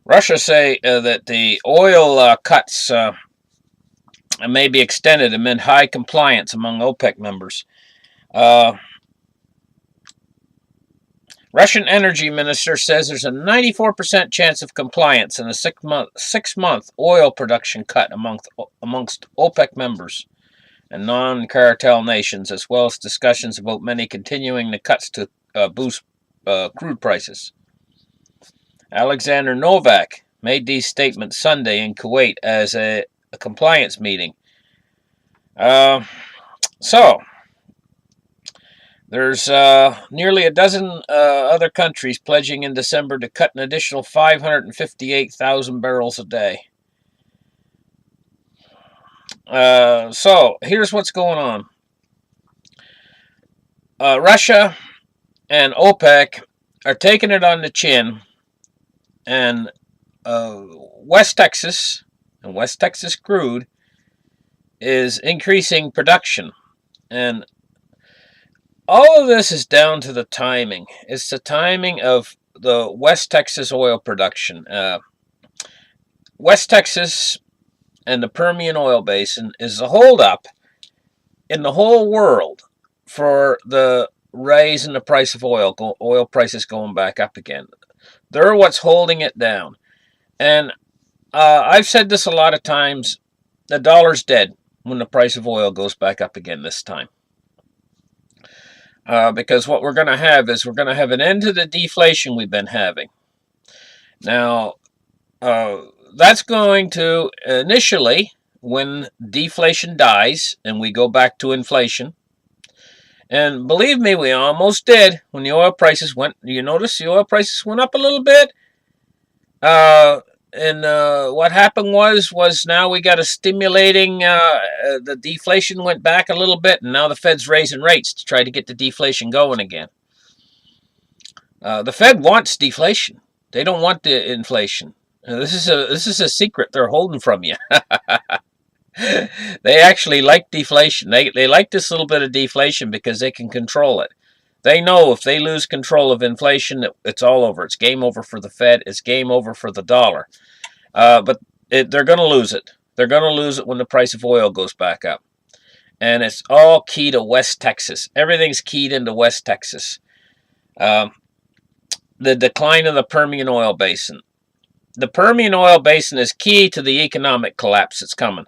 Russia say that the oil cuts may be extended amid high compliance among OPEC members. Uh, Russian energy minister says there's a 94% chance of compliance in a six-month oil production cut amongst OPEC members and non-cartel nations, as well as discussions about many continuing the cuts to boost crude prices. Alexander Novak made these statements Sunday in Kuwait as a compliance meeting. So, there's nearly a dozen other countries pledging in December to cut an additional 558,000 barrels a day. So, here's what's going on. Russia and OPEC are taking it on the chin, and West Texas and West Texas crude is increasing production. And all of this is down to the timing. It's the timing of the West Texas oil production. West Texas and the Permian oil basin is the holdup in the whole world for the rise in the price of oil. Oil prices going back up again. They're what's holding it down. And I've said this a lot of times. The dollar's dead when the price of oil goes back up again this time. Because what we're going to have is we're going to have an end to the deflation we've been having. Now, that's going to initially, when deflation dies and we go back to inflation, and believe me, we almost did when the oil prices went. You notice the oil prices went up a little bit. And what happened was now we got a stimulating, the deflation went back a little bit, and now the Fed's raising rates to try to get the deflation going again. The Fed wants deflation. They don't want the inflation. This is a secret they're holding from you. They actually like deflation. They like this little bit of deflation because they can control it. They know if they lose control of inflation, it's all over. It's game over for the Fed. It's game over for the dollar. But they're going to lose it. They're going to lose it when the price of oil goes back up. And it's all key to West Texas. Everything's keyed into West Texas. The decline of the Permian oil basin. The Permian oil basin is key to the economic collapse that's coming.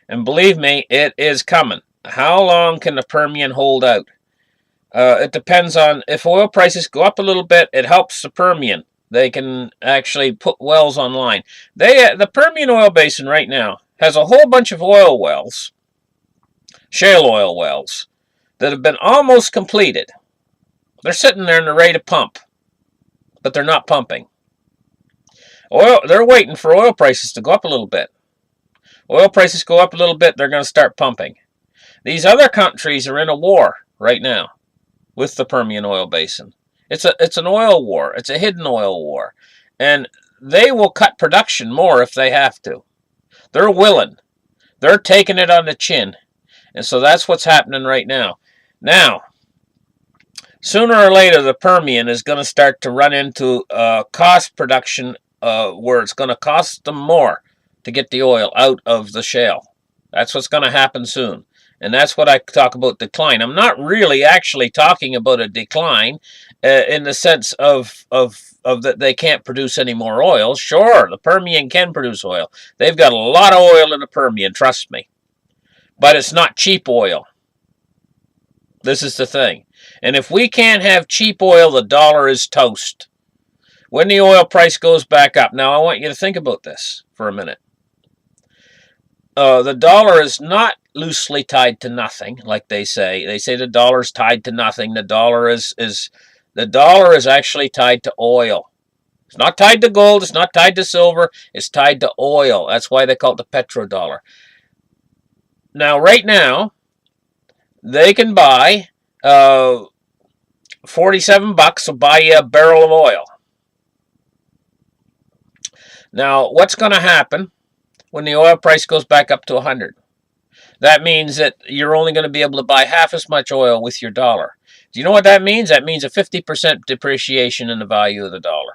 And believe me, it is coming. How long can the Permian hold out? It depends on if oil prices go up a little bit, it helps the Permian. They can actually put wells online. The Permian oil basin right now has a whole bunch of oil wells, shale oil wells, that have been almost completed. They're sitting there and they're ready to pump, but they're not pumping. They're waiting for oil prices to go up a little bit. Oil prices go up a little bit, they're going to start pumping. These other countries are in a war right now with the Permian oil basin. It's an oil war. It's a hidden oil war. And they will cut production more if they have to. They're willing. They're taking it on the chin. And so that's what's happening right now. Now, sooner or later, the Permian is going to start to run into cost production where it's going to cost them more to get the oil out of the shale. That's what's going to happen soon. And that's what I talk about decline. I'm not really actually talking about a decline in the sense of that they can't produce any more oil. Sure, the Permian can produce oil. They've got a lot of oil in the Permian, trust me. But it's not cheap oil. This is the thing. And if we can't have cheap oil, the dollar is toast. When the oil price goes back up. Now, I want you to think about this for a minute. The dollar is not loosely tied to nothing, like they say. They say the dollar's tied to nothing. The dollar is actually tied to oil. It's not tied to gold. It's not tied to silver. It's tied to oil. That's why they call it the Petro dollar. Now, right now, they can buy 47 bucks will buy you a barrel of oil. Now, what's going to happen when the oil price goes back up to 100? That means that you're only going to be able to buy half as much oil with your dollar. Do you know what that means? That means a 50% depreciation in the value of the dollar.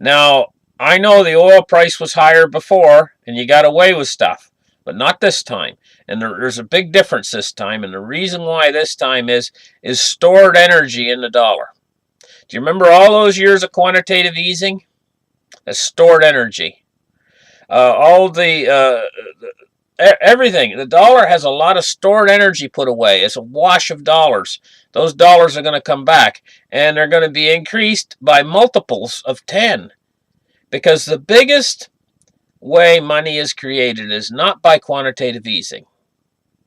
Now, I know the oil price was higher before, and you got away with stuff, but not this time. And there's a big difference this time, and the reason why this time is stored energy in the dollar. Do you remember all those years of quantitative easing? That's stored energy. All the everything. The dollar has a lot of stored energy put away. It's a wash of dollars. Those dollars are going to come back, and they're going to be increased by multiples of 10. Because the biggest way money is created is not by quantitative easing.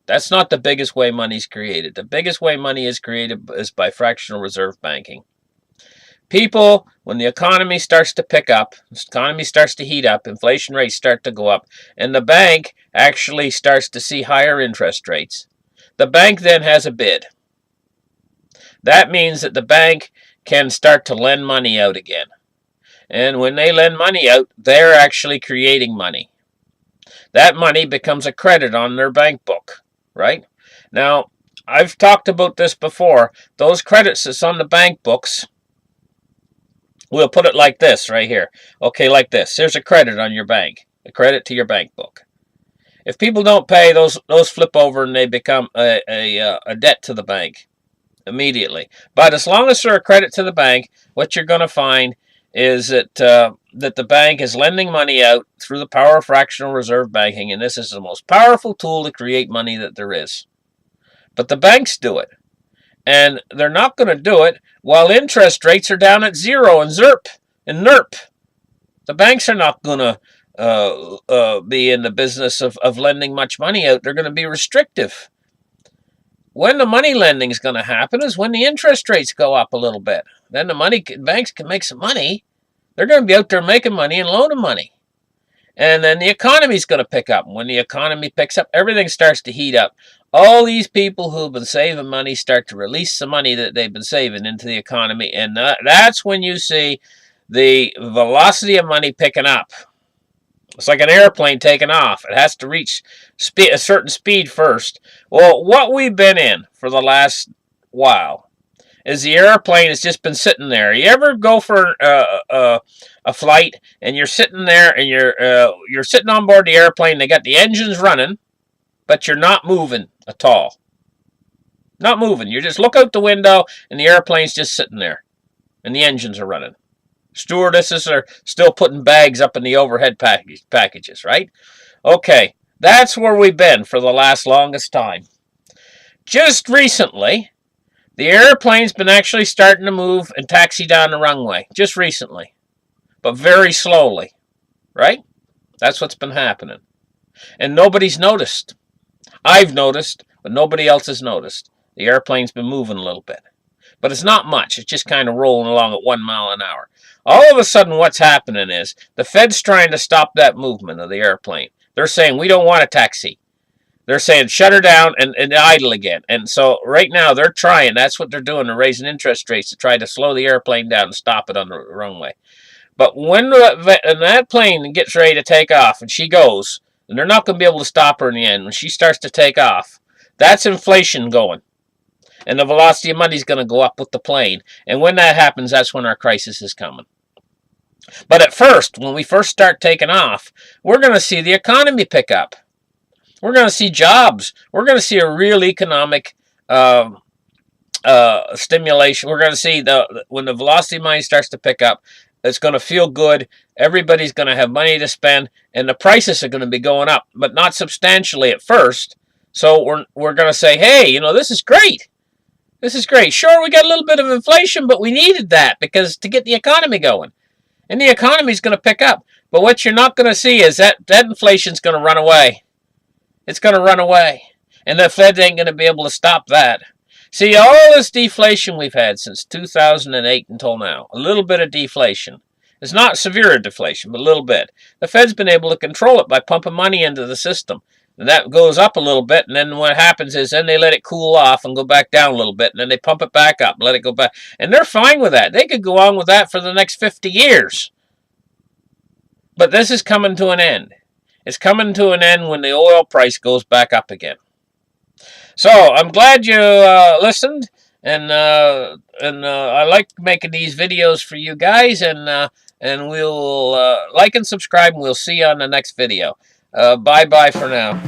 That's not the biggest way money is created. The biggest way money is created is by fractional reserve banking. People, when the economy starts to pick up, the economy starts to heat up, inflation rates start to go up, and the bank actually starts to see higher interest rates, the bank then has a bid. That means that the bank can start to lend money out again. And when they lend money out, they're actually creating money. That money becomes a credit on their bank book, right? Now, I've talked about this before. Those credits that's on the bank books, we'll put it like this right here. Okay, like this. There's a credit on your bank, a credit to your bank book. If people don't pay, those flip over and they become a debt to the bank immediately. But as long as they're a credit to the bank, what you're going to find is that the bank is lending money out through the power of fractional reserve banking, and this is the most powerful tool to create money that there is. But the banks do it, and they're not going to do it while interest rates are down at zero and ZERP and NERP. The banks are not going to be in the business of lending much money out. They're going to be restrictive. When the money lending is going to happen is when the interest rates go up a little bit. Then the banks can make some money. They're going to be out there making money and loaning money. And then the economy's going to pick up. When the economy picks up, everything starts to heat up. All these people who've been saving money start to release the money that they've been saving into the economy. And that's when you see the velocity of money picking up. It's like an airplane taking off. It has to reach a certain speed first. Well, what we've been in for the last while is the airplane has just been sitting there. You ever go for a flight and you're sitting there and you're sitting on board the airplane. They got the engines running, but you're not moving at all. Not moving. You just look out the window and the airplane's just sitting there, and the engines are running. Stewardesses are still putting bags up in the overhead packages, right? Okay, that's where we've been for the longest time. Just recently, the airplane's been actually starting to move and taxi down the runway. Just recently. But very slowly, right? That's what's been happening. And nobody's noticed. I've noticed, but nobody else has noticed. The airplane's been moving a little bit. But it's not much. It's just kind of rolling along at 1 mile an hour. All of a sudden, what's happening is the Fed's trying to stop that movement of the airplane. They're saying, we don't want a taxi. They're saying, shut her down and idle again. And so right now, they're trying. That's what they're doing. They're raising interest rates to try to slow the airplane down and stop it on the runway. But when that plane gets ready to take off and she goes, and they're not going to be able to stop her in the end, when she starts to take off, that's inflation going. And the velocity of money is going to go up with the plane. And when that happens, that's when our crisis is coming. But at first, when we first start taking off, we're going to see the economy pick up. We're going to see jobs. We're going to see a real economic stimulation. We're going to see when the velocity of money starts to pick up, it's going to feel good. Everybody's going to have money to spend, and the prices are going to be going up, but not substantially at first. So we're going to say, hey, this is great. This is great. Sure, we got a little bit of inflation, but we needed that because to get the economy going. And the economy is going to pick up. But what you're not going to see is that inflation's going to run away. It's going to run away. And the Fed ain't going to be able to stop that. See, all this deflation we've had since 2008 until now, a little bit of deflation. It's not severe deflation, but a little bit. The Fed's been able to control it by pumping money into the system. And that goes up a little bit, and then what happens is then they let it cool off and go back down a little bit, and then they pump it back up and let it go back. And they're fine with that. They could go on with that for the next 50 years. But this is coming to an end. It's coming to an end when the oil price goes back up again. So I'm glad you listened, and I like making these videos for you guys, and and we'll like and subscribe, and we'll see you on the next video. Bye-bye for now.